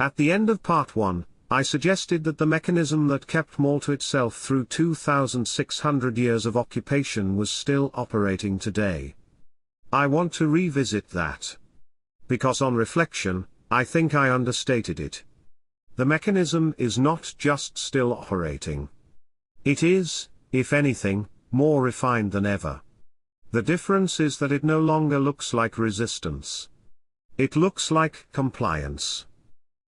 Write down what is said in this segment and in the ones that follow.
At the end of part 1, I suggested that the mechanism that kept Malta itself through 2,600 years of occupation was still operating today. I want to revisit that. Because on reflection, I think I understated it. The mechanism is not just still operating. It is, if anything, more refined than ever. The difference is that it no longer looks like resistance. It looks like compliance.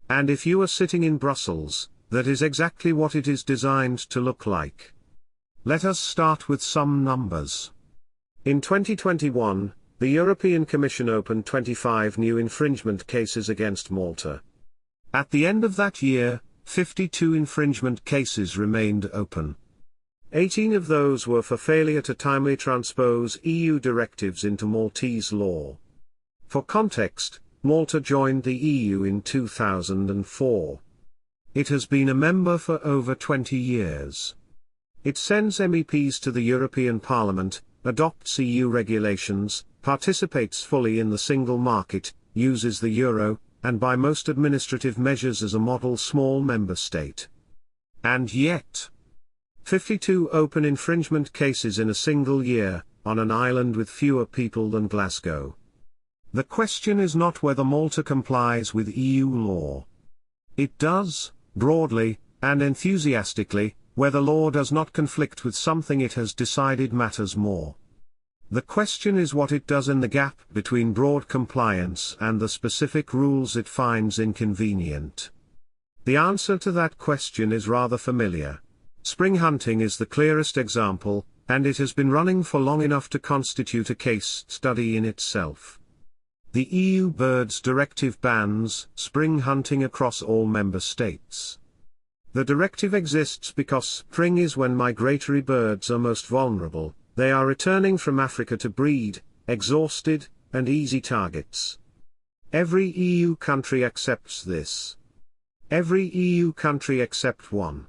And if you are sitting in Brussels, that is exactly what it is designed to look like. Let us start with some numbers. In 2021, the European Commission opened 25 new infringement cases against Malta. At the end of that year, 52 infringement cases remained open. 18 of those were for failure to timely transpose EU directives into Maltese law. For context, Malta joined the EU in 2004. It has been a member for over 20 years. It sends MEPs to the European Parliament, adopts EU regulations, participates fully in the single market, uses the euro, and by most administrative measures as a model small member state. And yet, 52 open infringement cases in a single year, on an island with fewer people than Glasgow. The question is not whether Malta complies with EU law. It does, broadly, and enthusiastically, whether law does not conflict with something it has decided matters more. The question is what it does in the gap between broad compliance and the specific rules it finds inconvenient. The answer to that question is rather familiar. Spring hunting is the clearest example, and it has been running for long enough to constitute a case study in itself. The EU Birds Directive bans spring hunting across all member states. The directive exists because spring is when migratory birds are most vulnerable. They are returning from Africa to breed, exhausted, and easy targets. Every EU country accepts this. Every EU country except one.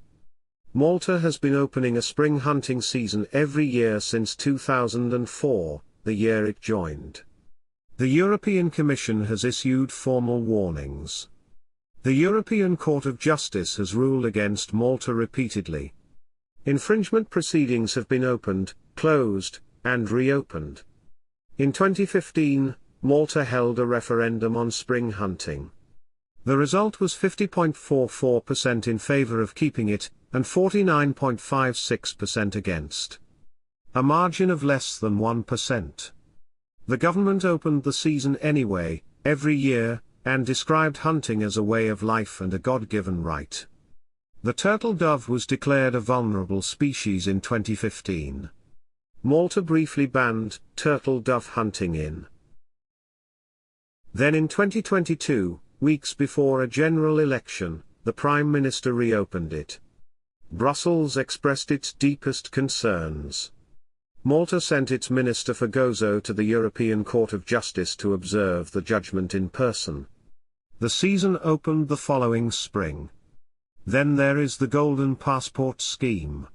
Malta has been opening a spring hunting season every year since 2004, the year it joined. The European Commission has issued formal warnings. The European Court of Justice has ruled against Malta repeatedly. Infringement proceedings have been opened, closed, and reopened. In 2015, Malta held a referendum on spring hunting. The result was 50.44% in favor of keeping it, and 49.56% against. A margin of less than 1%. The government opened the season anyway, every year, and described hunting as a way of life and a God-given right. The turtle dove was declared a vulnerable species in 2015. Malta briefly banned turtle dove hunting in. Then in 2022, weeks before a general election, the Prime Minister reopened it. Brussels expressed its deepest concerns. Malta sent its Minister for Gozo to the European Court of Justice to observe the judgment in person. The season opened the following spring. Then there is the Golden Passport scheme.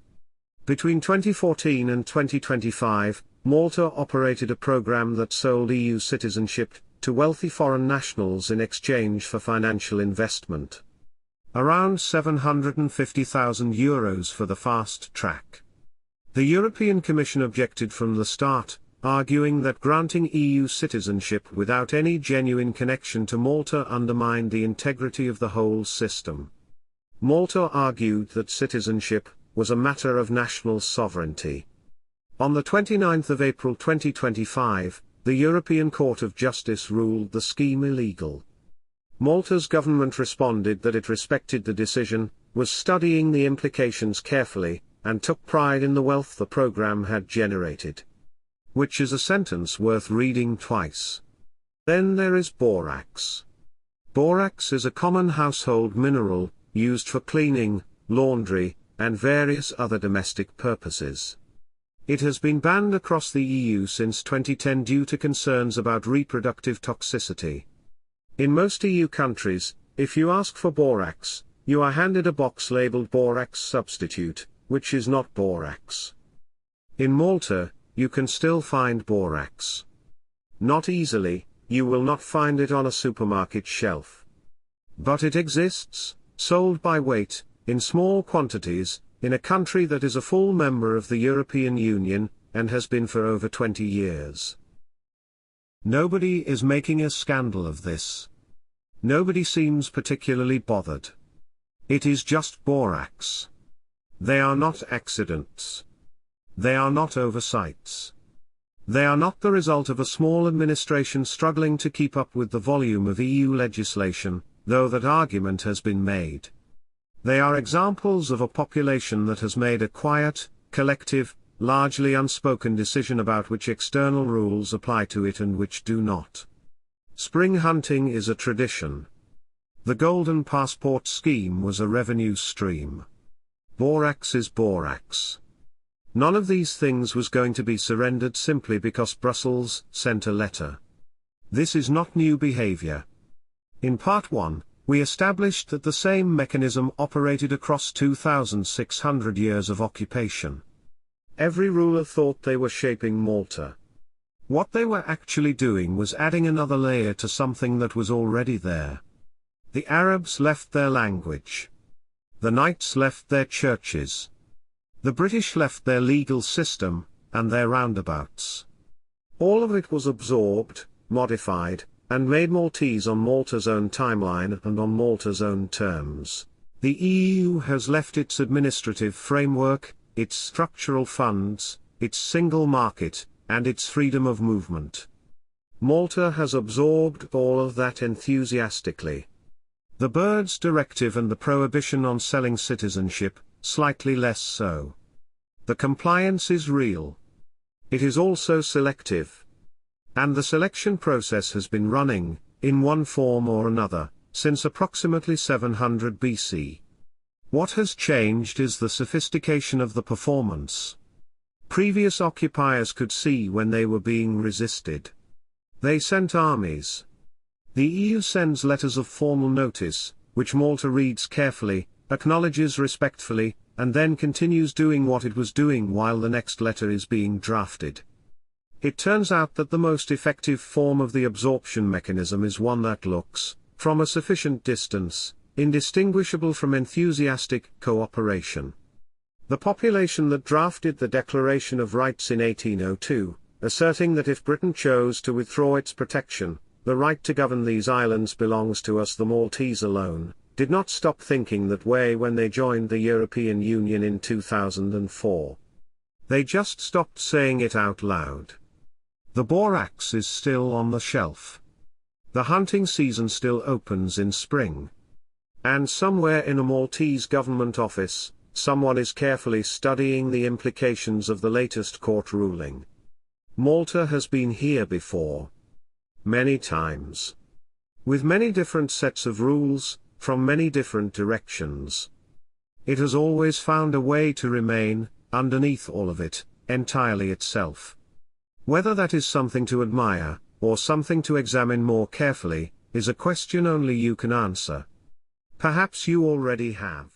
Between 2014 and 2025, Malta operated a program that sold EU citizenship to wealthy foreign nationals in exchange for financial investment. Around €750,000 for the fast track. The European Commission objected from the start, arguing that granting EU citizenship without any genuine connection to Malta undermined the integrity of the whole system. Malta argued that citizenship was a matter of national sovereignty. On the 29th of April 2025, the European Court of Justice ruled the scheme illegal. Malta's government responded that it respected the decision, was studying the implications carefully, and took pride in the wealth the program had generated. Which is a sentence worth reading twice. Then there is borax. Borax is a common household mineral, used for cleaning, laundry, and various other domestic purposes. It has been banned across the EU since 2010 due to concerns about reproductive toxicity. In most EU countries, if you ask for borax, you are handed a box labeled borax substitute, which is not borax. In Malta, you can still find borax. Not easily, you will not find it on a supermarket shelf. But it exists, sold by weight, in small quantities, in a country that is a full member of the European Union, and has been for over 20 years. Nobody is making a scandal of this. Nobody seems particularly bothered. It is just borax. They are not accidents. They are not oversights. They are not the result of a small administration struggling to keep up with the volume of EU legislation, though that argument has been made. They are examples of a population that has made a quiet, collective, largely unspoken decision about which external rules apply to it and which do not. Spring hunting is a tradition. The Golden Passport scheme was a revenue stream. Borax is borax. None of these things was going to be surrendered simply because Brussels sent a letter. This is not new behavior. In Part 1, we established that the same mechanism operated across 2,600 years of occupation. Every ruler thought they were shaping Malta. What they were actually doing was adding another layer to something that was already there. The Arabs left their language. The Knights left their churches. The British left their legal system, and their roundabouts. All of it was absorbed, modified, and made Maltese on Malta's own timeline and on Malta's own terms. The EU has left its administrative framework, its structural funds, its single market, and its freedom of movement. Malta has absorbed all of that enthusiastically. The Birds Directive and the prohibition on selling citizenship, slightly less so. The compliance is real. It is also selective. And the selection process has been running, in one form or another, since approximately 700 BC. What has changed is the sophistication of the performance. Previous occupiers could see when they were being resisted. They sent armies. The EU sends letters of formal notice, which Malta reads carefully, acknowledges respectfully, and then continues doing what it was doing while the next letter is being drafted. It turns out that the most effective form of the absorption mechanism is one that looks, from a sufficient distance, indistinguishable from enthusiastic cooperation. The population that drafted the Declaration of Rights in 1802, asserting that if Britain chose to withdraw its protection, the right to govern these islands belongs to us the Maltese alone, did not stop thinking that way when they joined the European Union in 2004. They just stopped saying it out loud. The borax is still on the shelf. The hunting season still opens in spring. And somewhere in a Maltese government office, someone is carefully studying the implications of the latest court ruling. Malta has been here before. Many times. With many different sets of rules, from many different directions. It has always found a way to remain, underneath all of it, entirely itself. Whether that is something to admire, or something to examine more carefully, is a question only you can answer. Perhaps you already have.